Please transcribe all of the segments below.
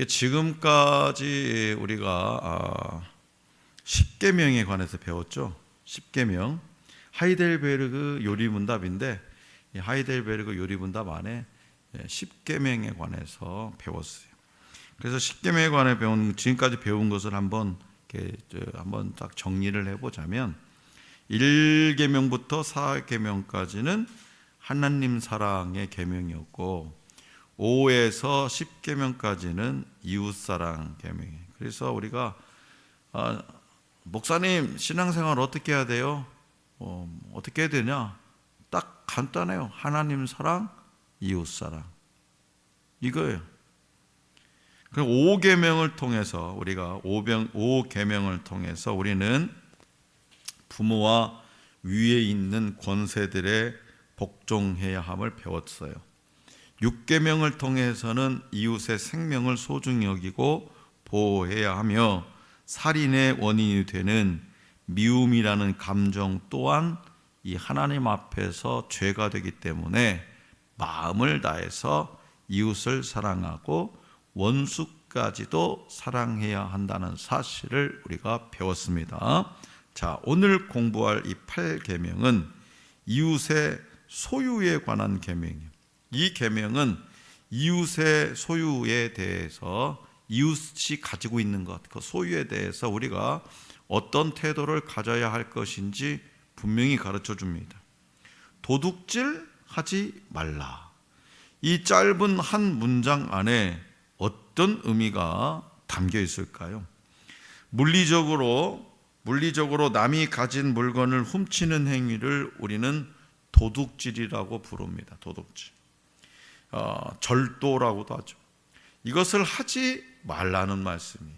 지금까지 우리가 십계명에 관해서 배웠죠. 십계명, 하이델베르그 요리문답인데 이 하이델베르그 요리문답 안에 십계명에 관해서 배웠어요. 그래서 십계명에 관해 지금까지 배운 것을 한번 딱 정리를 해보자면 1계명부터 4계명까지는 하나님 사랑의 계명이었고 5에서 10계명까지는 이웃사랑 계명이에요. 그래서 우리가 목사님 신앙생활 어떻게 해야 돼요? 어떻게 해야 되냐? 딱 간단해요. 하나님 사랑, 이웃사랑 이거예요. 그럼 5계명을 통해서 우리가 5계명을 통해서 우리는 부모와 위에 있는 권세들의 복종해야 함을 배웠어요. 6계명을 통해서는 이웃의 생명을 소중히 여기고 보호해야 하며 살인의 원인이 되는 미움이라는 감정 또한 이 하나님 앞에서 죄가 되기 때문에 마음을 다해서 이웃을 사랑하고 원수까지도 사랑해야 한다는 사실을 우리가 배웠습니다. 자, 오늘 공부할 이 8계명은 이웃의 소유에 관한 계명이에요. 이 계명은 이웃의 소유에 대해서 이웃이 가지고 있는 것, 그 소유에 대해서 우리가 어떤 태도를 가져야 할 것인지 분명히 가르쳐 줍니다. 도둑질하지 말라. 이 짧은 한 문장 안에 어떤 의미가 담겨 있을까요? 물리적으로 남이 가진 물건을 훔치는 행위를 우리는 도둑질이라고 부릅니다. 도둑질. 절도라고도 하죠. 이것을 하지 말라는 말씀이에요.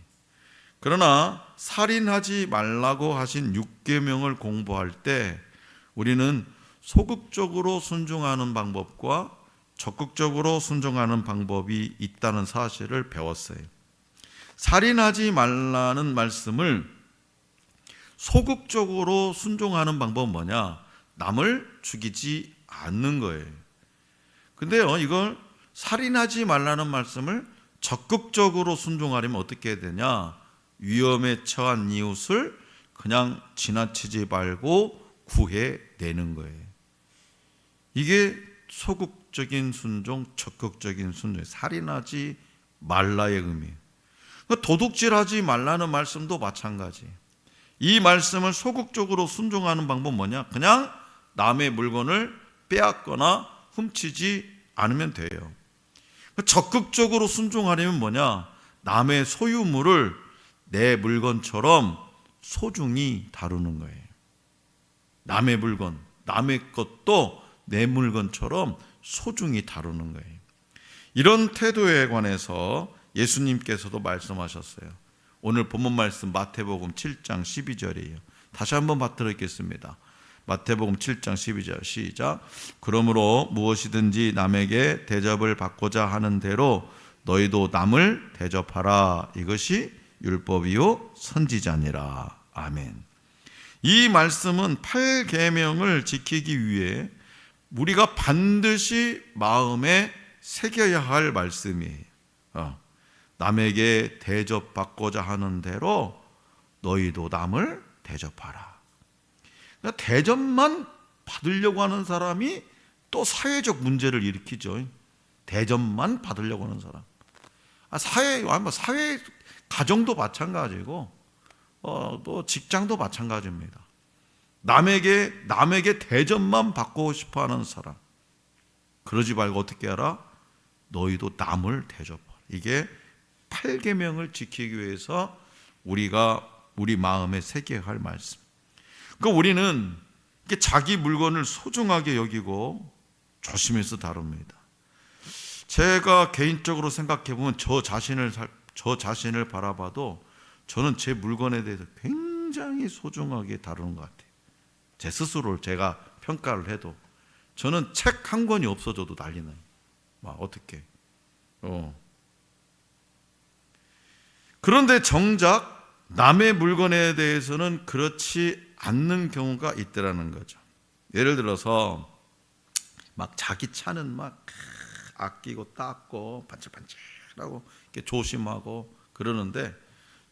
그러나 살인하지 말라고 하신 6계명을 공부할 때 우리는 소극적으로 순종하는 방법과 적극적으로 순종하는 방법이 있다는 사실을 배웠어요. 살인하지 말라는 말씀을 소극적으로 순종하는 방법은 뭐냐? 남을 죽이지 않는 거예요. 근데요, 이걸 살인하지 말라는 말씀을 적극적으로 순종하려면 어떻게 해야 되냐? 위험에 처한 이웃을 그냥 지나치지 말고 구해내는 거예요. 이게 소극적인 순종, 적극적인 순종, 살인하지 말라의 의미예요. 도둑질하지 말라는 말씀도 마찬가지예요. 이 말씀을 소극적으로 순종하는 방법은 뭐냐? 그냥 남의 물건을 빼앗거나 훔치지 않으면 돼요. 적극적으로 순종하려면 뭐냐? 남의 소유물을 내 물건처럼 소중히 다루는 거예요. 남의 물건, 남의 것도 내 물건처럼 소중히 다루는 거예요. 이런 태도에 관해서 예수님께서도 말씀하셨어요. 오늘 본문 말씀 마태복음 7장 12절이에요. 다시 한번 받들어 읽겠습니다. 마태복음 7장 12절 시작. 그러므로 무엇이든지 남에게 대접을 받고자 하는 대로 너희도 남을 대접하라. 이것이 율법이요 선지자니라. 아멘. 이 말씀은 8계명을 지키기 위해 우리가 반드시 마음에 새겨야 할 말씀이에요. 남에게 대접받고자 하는 대로 너희도 남을 대접하라. 그러니까 대접만 받으려고 하는 사람이 또 사회적 문제를 일으키죠. 대접만 받으려고 하는 사람. 사회 가정도 마찬가지고 또 직장도 마찬가지입니다. 남에게 대접만 받고 싶어하는 사람. 그러지 말고 어떻게 하라? 너희도 남을 대접하라. 이게 8계명을 지키기 위해서 우리가 우리 마음에 새겨야 할 말씀. 그러니까 우리는 자기 물건을 소중하게 여기고 조심해서 다룹니다. 제가 개인적으로 생각해 보면 저 자신을 바라봐도 저는 제 물건에 대해서 굉장히 소중하게 다루는 것 같아요. 제 스스로를 제가 평가를 해도 저는 책 한 권이 없어져도 난리 나요. 어떻게? 그런데 정작 남의 물건에 대해서는 그렇지 않는 경우가 있더라는 거죠. 예를 들어서 자기 차는 아끼고 닦고 반짝반짝 라고 이렇게 조심하고 그러는데,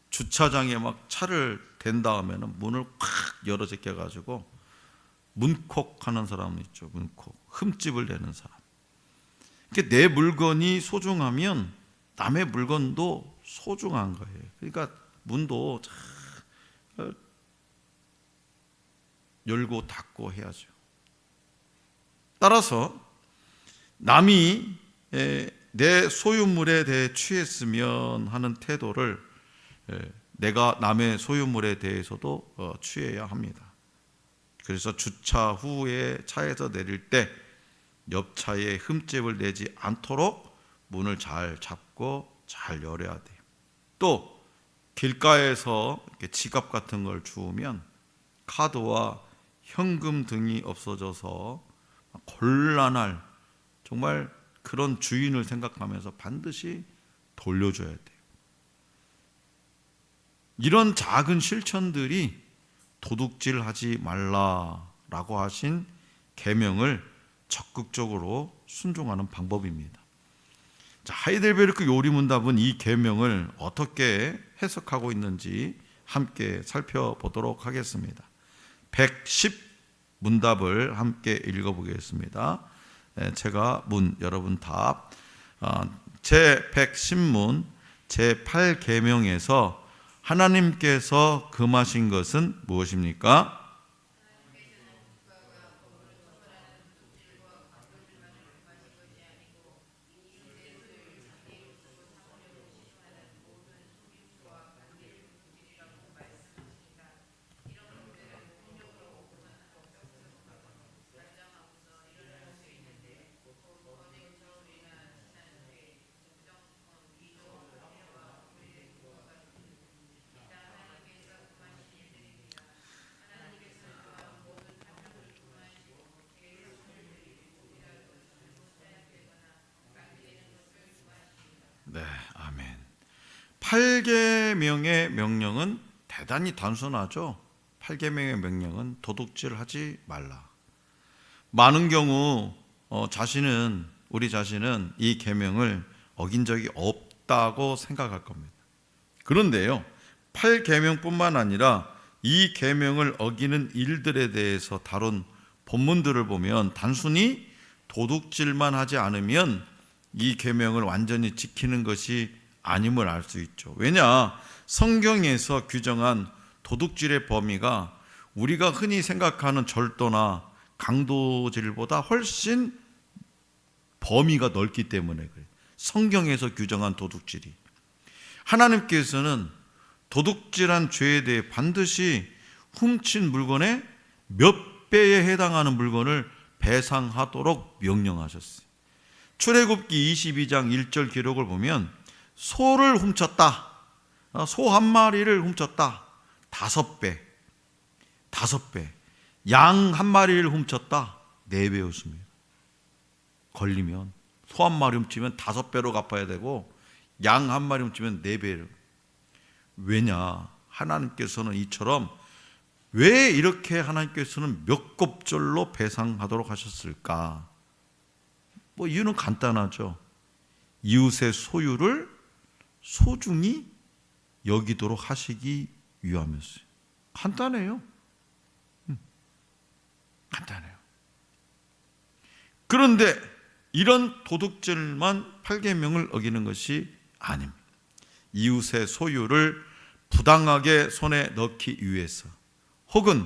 주차장에 막 차를 댄 다음에는 문을 콱 열어 제껴 가지고 문콕 하는 사람 있죠. 문콕, 흠집을 내는 사람. 그러니까 내 물건이 소중하면 남의 물건도 소중한 거예요. 그러니까 문도 잘 열고 닫고 해야죠. 따라서 남이 내 소유물에 대해 취했으면 하는 태도를 내가 남의 소유물에 대해서도 취해야 합니다. 그래서 주차 후에 차에서 내릴 때 옆차에 흠집을 내지 않도록 문을 잘 잡고 잘 열어야 돼요. 또 길가에서 이렇게 지갑 같은 걸 주우면 카드와 현금 등이 없어져서 곤란할, 정말 그런 주인을 생각하면서 반드시 돌려줘야 돼요. 이런 작은 실천들이 도둑질하지 말라라고 하신 계명을 적극적으로 순종하는 방법입니다. 자, 하이델베르크 요리문답은 이 계명을 어떻게 해석하고 있는지 함께 살펴보도록 하겠습니다. 110 문답을 함께 읽어보겠습니다. 제가 문, 여러분 답. 제110문 제8계명에서 하나님께서 금하신 것은 무엇입니까? 네, 아멘. 8계명의 명령은 대단히 단순하죠. 8계명의 명령은 도둑질하지 말라. 많은 경우 우리 자신은 이 계명을 어긴 적이 없다고 생각할 겁니다. 그런데요, 8계명뿐만 아니라 이 계명을 어기는 일들에 대해서 다룬 본문들을 보면 단순히 도둑질만 하지 않으면 이 계명을 완전히 지키는 것이 아님을 알 수 있죠. 왜냐? 성경에서 규정한 도둑질의 범위가 우리가 흔히 생각하는 절도나 강도질보다 훨씬 범위가 넓기 때문에 그래요. 성경에서 규정한 도둑질이. 하나님께서는 도둑질한 죄에 대해 반드시 훔친 물건의 몇 배에 해당하는 물건을 배상하도록 명령하셨어요. 출애굽기 22장 1절 기록을 보면 소를 훔쳤다, 소 한 마리를 훔쳤다, 5배, 양 한 마리를 훔쳤다, 4배였습니다. 걸리면 소 한 마리 훔치면 5배로 갚아야 되고 양 한 마리 훔치면 4배로. 왜냐? 하나님께서는 이처럼 왜 이렇게 하나님께서는 몇 곱절로 배상하도록 하셨을까? 이유는 간단하죠. 이웃의 소유를 소중히 여기도록 하시기 위함이었어요. 간단해요. 간단해요. 그런데 이런 도둑질만 8계명을 어기는 것이 아닙니다. 이웃의 소유를 부당하게 손에 넣기 위해서 혹은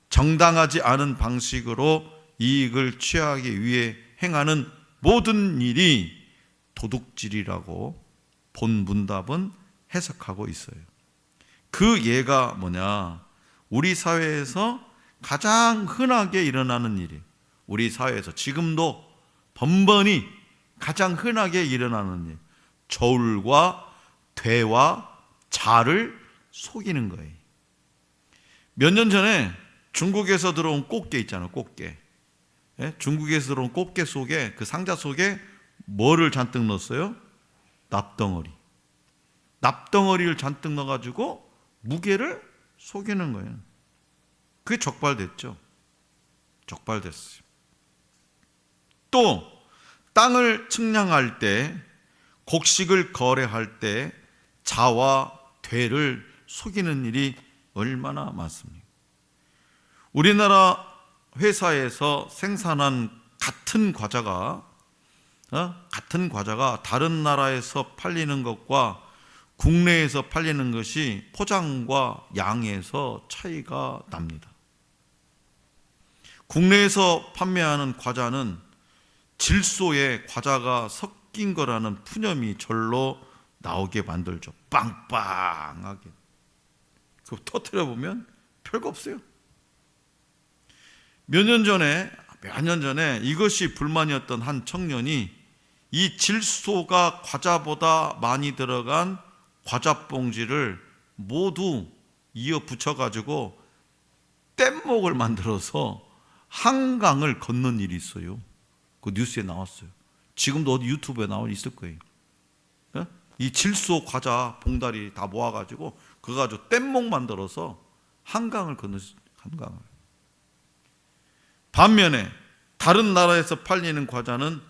정당하지 않은 방식으로 이익을 취하기 위해 행하는 모든 일이 도둑질이라고 본 문답은 해석하고 있어요. 그 예가 뭐냐? 우리 사회에서 가장 흔하게 일어나는 일이, 우리 사회에서 지금도 번번이 가장 흔하게 일어나는 일, 저울과 되와 자를 속이는 거예요. 몇 년 전에 중국에서 들어온 꽃게 있잖아요. 꽃게. 중국에서 들어온 꽃게 속에, 그 상자 속에 뭐를 잔뜩 넣었어요? 납덩어리를 잔뜩 넣어가지고 무게를 속이는 거예요. 그게 적발됐죠. 적발됐어요. 또 땅을 측량할 때 곡식을 거래할 때 자와 되를 속이는 일이 얼마나 많습니까? 우리나라 회사에서 생산한 같은 과자가 다른 나라에서 팔리는 것과 국내에서 팔리는 것이 포장과 양에서 차이가 납니다. 국내에서 판매하는 과자는 질소에 과자가 섞인 거라는 푸념이 절로 나오게 만들죠. 빵빵하게. 그거 터뜨려 보면 별거 없어요. 몇 년 전에 이것이 불만이었던 한 청년이 이 질소가 과자보다 많이 들어간 과자 봉지를 모두 이어 붙여가지고 뗏목을 만들어서 한강을 건넌 일이 있어요. 그 뉴스에 나왔어요. 지금도 어디 유튜브에 있을 거예요. 이 질소 과자 봉다리 다 모아가지고 그거 가지고 뗏목 만들어서 한강을 건넜어요. 한강을. 반면에 다른 나라에서 팔리는 과자는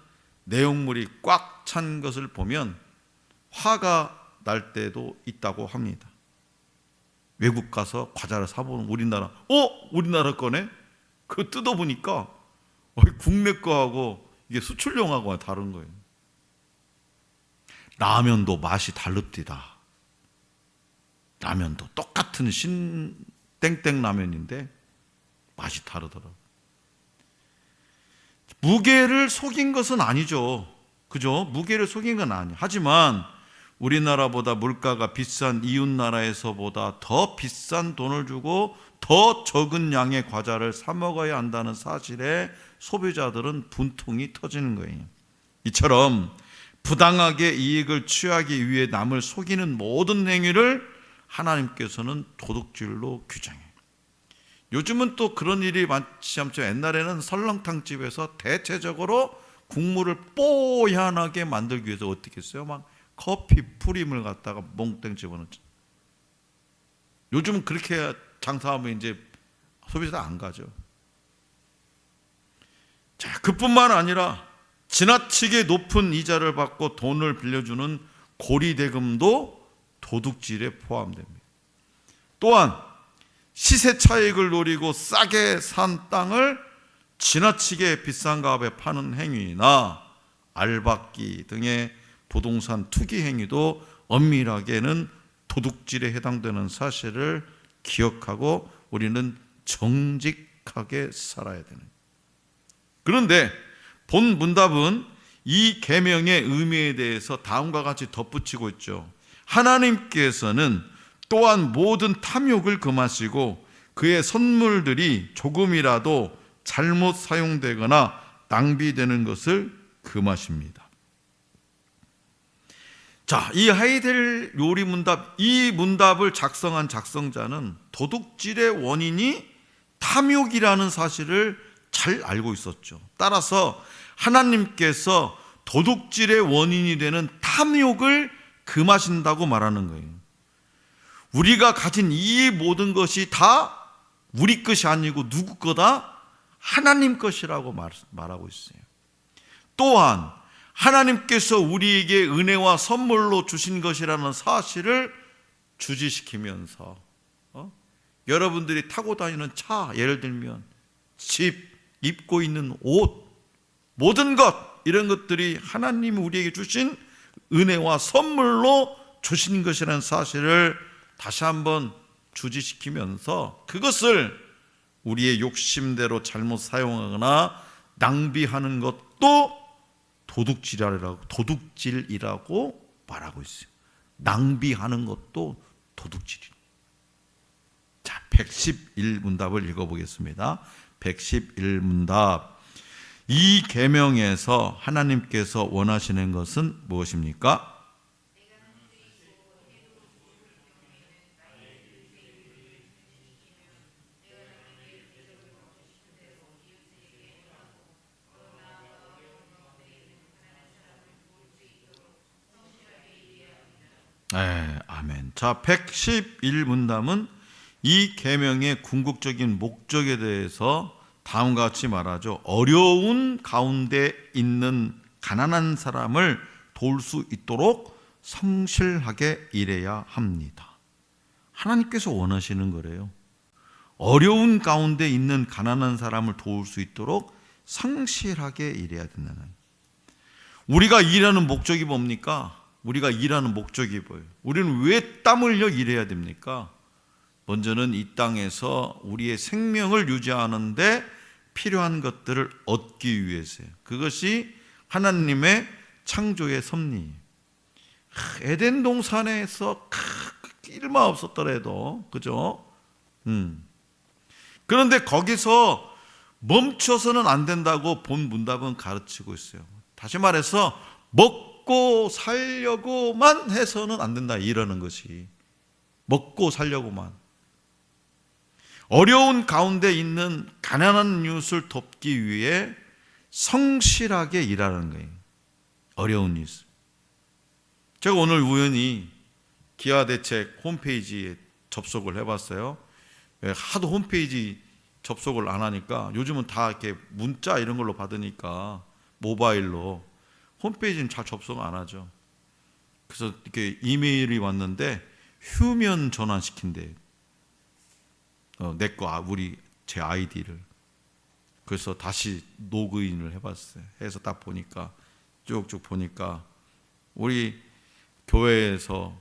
내용물이 꽉 찬 것을 보면 화가 날 때도 있다고 합니다. 외국 가서 과자를 사보는 우리나라 거네? 그거 뜯어보니까 국내 거하고 이게 수출용하고 다른 거예요. 라면도 맛이 다릅디다. 라면도 똑같은 땡땡 라면인데 맛이 다르더라고요. 무게를 속인 것은 아니죠. 그죠? 무게를 속인 건 아니에요. 하지만 우리나라보다 물가가 비싼 이웃 나라에서보다 더 비싼 돈을 주고 더 적은 양의 과자를 사 먹어야 한다는 사실에 소비자들은 분통이 터지는 거예요. 이처럼 부당하게 이익을 취하기 위해 남을 속이는 모든 행위를 하나님께서는 도둑질로 규정해요. 요즘은 또 그런 일이 많지 않죠. 옛날에는 설렁탕 집에서 대체적으로 국물을 뽀얀하게 만들기 위해서 어떻게 했어요? 막 커피 프림을 갖다가 몽땅 집어넣죠. 요즘은 그렇게 장사하면 이제 소비자 안 가죠. 자, 그뿐만 아니라 지나치게 높은 이자를 받고 돈을 빌려주는 고리대금도 도둑질에 포함됩니다. 또한 시세 차익을 노리고 싸게 산 땅을 지나치게 비싼 값에 파는 행위나 알박기 등의 부동산 투기 행위도 엄밀하게는 도둑질에 해당되는 사실을 기억하고 우리는 정직하게 살아야 되는. 그런데 본 문답은 이 계명의 의미에 대해서 다음과 같이 덧붙이고 있죠. 하나님께서는 또한 모든 탐욕을 금하시고 그의 선물들이 조금이라도 잘못 사용되거나 낭비되는 것을 금하십니다. 자, 이 하이델 요리 문답, 이 문답을 작성한 작성자는 도둑질의 원인이 탐욕이라는 사실을 잘 알고 있었죠. 따라서 하나님께서 도둑질의 원인이 되는 탐욕을 금하신다고 말하는 거예요. 우리가 가진 이 모든 것이 다 우리 것이 아니고 누구 거다? 하나님 것이라고 말하고 있어요. 또한 하나님께서 우리에게 은혜와 선물로 주신 것이라는 사실을 주지시키면서 여러분들이 타고 다니는 차, 예를 들면 집, 입고 있는 옷, 모든 것, 이런 것들이 하나님이 우리에게 주신 은혜와 선물로 주신 것이라는 사실을 다시 한번 주지시키면서 그것을 우리의 욕심대로 잘못 사용하거나 낭비하는 것도 도둑질이라고 말하고 있어요. 낭비하는 것도 도둑질이에요. 자, 111문답을 읽어보겠습니다. 111문답. 이 계명에서 하나님께서 원하시는 것은 무엇입니까? 네, 아멘. 자, 111문답은 이 계명의 궁극적인 목적에 대해서 다음과 같이 말하죠. 어려운 가운데 있는 가난한 사람을 도울 수 있도록 성실하게 일해야 합니다. 하나님께서 원하시는 거래요. 어려운 가운데 있는 가난한 사람을 도울 수 있도록 성실하게 일해야 된다는. 우리가 일하는 목적이 뭡니까? 우리가 일하는 목적이 뭐예요? 우리는 왜 땀 흘려 일해야 됩니까? 먼저는 이 땅에서 우리의 생명을 유지하는데 필요한 것들을 얻기 위해서요. 그것이 하나님의 창조의 섭리. 에덴 동산에서 일마 없었더라도, 그죠? 그런데 거기서 멈춰서는 안 된다고 본 문답은 가르치고 있어요. 다시 말해서 먹고 살려고만 해서는 안 된다, 이러는 것이. 먹고 살려고만. 어려운 가운데 있는 가난한 이웃을 돕기 위해 성실하게 일하는 거예요. 어려운 이웃. 제가 오늘 우연히 기아대책 홈페이지에 접속을 해봤어요. 하도 홈페이지 접속을 안 하니까 요즘은 다 이렇게 문자 이런 걸로 받으니까 모바일로 홈페이지는 잘 접속 안 하죠. 그래서 이렇게 이메일이 왔는데 휴면 전환시킨대. 제 아이디를. 그래서 다시 로그인을 해봤어요. 해서 딱 보니까 쭉쭉 보니까 우리 교회에서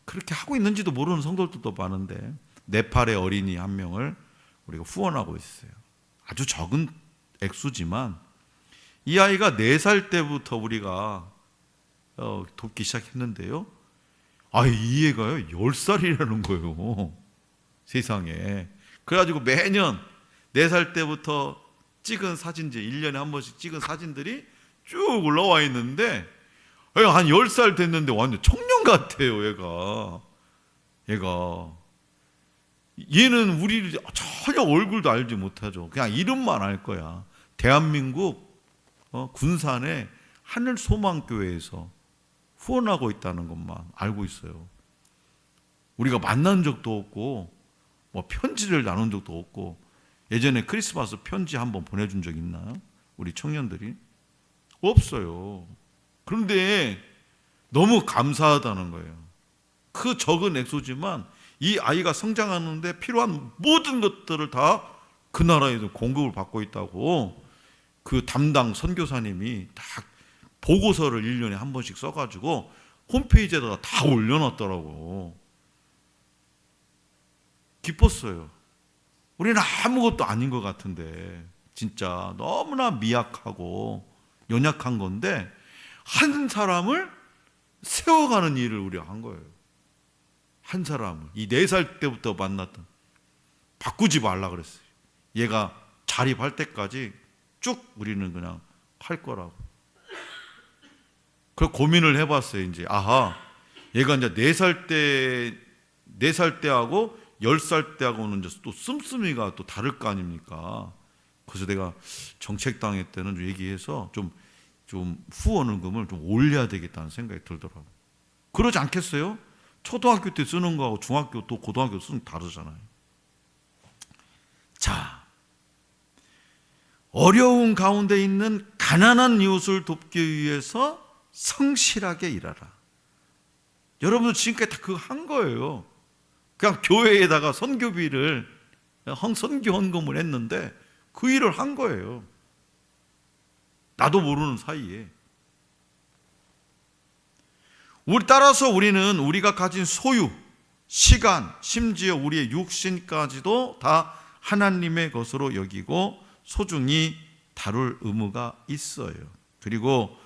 그렇게 하고 있는지도 모르는 성도들도 많은데 네팔의 어린이 한 명을 우리가 후원하고 있어요. 아주 적은 액수지만 이 아이가 4살 때부터 우리가 돕기 시작했는데요. 이 애가요 10살이라는 거예요. 세상에. 그래가지고 매년 4살 때부터 찍은 사진들, 1년에 한 번씩 찍은 사진들이 쭉 올라와 있는데 한 10살 됐는데 완전 청년 같아요. 얘는 우리 전혀 얼굴도 알지 못하죠. 그냥 이름만 알 거야. 대한민국 군산의 하늘소망교회에서 후원하고 있다는 것만 알고 있어요. 우리가 만난 적도 없고 편지를 나눈 적도 없고. 예전에 크리스마스 편지 한번 보내준 적 있나요? 우리 청년들이? 없어요. 그런데 너무 감사하다는 거예요. 그 적은 액수지만 이 아이가 성장하는데 필요한 모든 것들을 다 그 나라에서 공급을 받고 있다고 그 담당 선교사님이 다 보고서를 1년에 한 번씩 써가지고 홈페이지에다가 다 올려놨더라고. 기뻤어요. 우리는 아무것도 아닌 것 같은데 진짜 너무나 미약하고 연약한 건데 한 사람을 세워가는 일을 우리가 한 거예요. 한 사람을. 이 4살 때부터 만났던. 바꾸지 말라 그랬어요. 얘가 자립할 때까지 쭉 우리는 그냥 할 거라고. 그래서 고민을 해봤어요. 이제 얘가 이제 4살 때하고 10살 때하고는 이제 또 씀씀이가 또 다를 거 아닙니까? 그래서 내가 정책당회 때는 얘기해서 좀 후원금을 좀 올려야 되겠다는 생각이 들더라고요. 그러지 않겠어요? 초등학교 때 쓰는 거하고 중학교 또 고등학교 쓰는 거 다르잖아요. 자, 어려운 가운데 있는 가난한 이웃을 돕기 위해서 성실하게 일하라. 여러분도 지금까지 다 그거 한 거예요. 그냥 교회에다가 선교비를 선교 헌금을 했는데 그 일을 한 거예요. 나도 모르는 사이에. 따라서 우리는 우리가 가진 소유, 시간, 심지어 우리의 육신까지도 다 하나님의 것으로 여기고 소중히 다룰 의무가 있어요. 그리고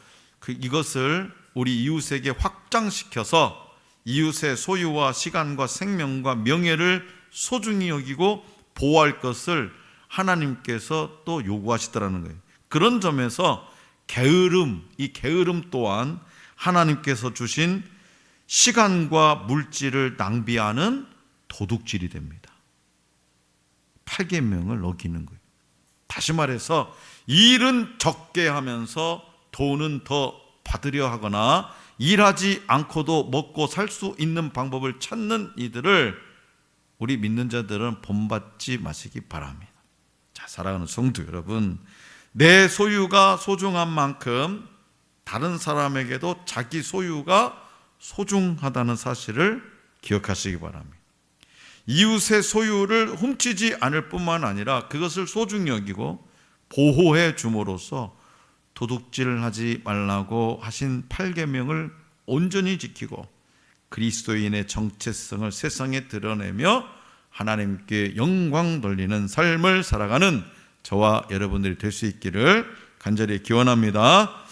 이것을 우리 이웃에게 확장시켜서 이웃의 소유와 시간과 생명과 명예를 소중히 여기고 보호할 것을 하나님께서 또 요구하시더라는 거예요. 그런 점에서 이 게으름 또한 하나님께서 주신 시간과 물질을 낭비하는 도둑질이 됩니다. 8계명을 어기는 거예요. 다시 말해서 일은 적게 하면서 돈은 더 받으려 하거나 일하지 않고도 먹고 살 수 있는 방법을 찾는 이들을 우리 믿는 자들은 본받지 마시기 바랍니다. 자, 사랑하는 성도 여러분, 내 소유가 소중한 만큼 다른 사람에게도 자기 소유가 소중하다는 사실을 기억하시기 바랍니다. 이웃의 소유를 훔치지 않을 뿐만 아니라 그것을 소중히 여기고 보호해 줌으로써 도둑질하지 말라고 하신 8계명을 온전히 지키고 그리스도인의 정체성을 세상에 드러내며 하나님께 영광 돌리는 삶을 살아가는 저와 여러분들이 될 수 있기를 간절히 기원합니다.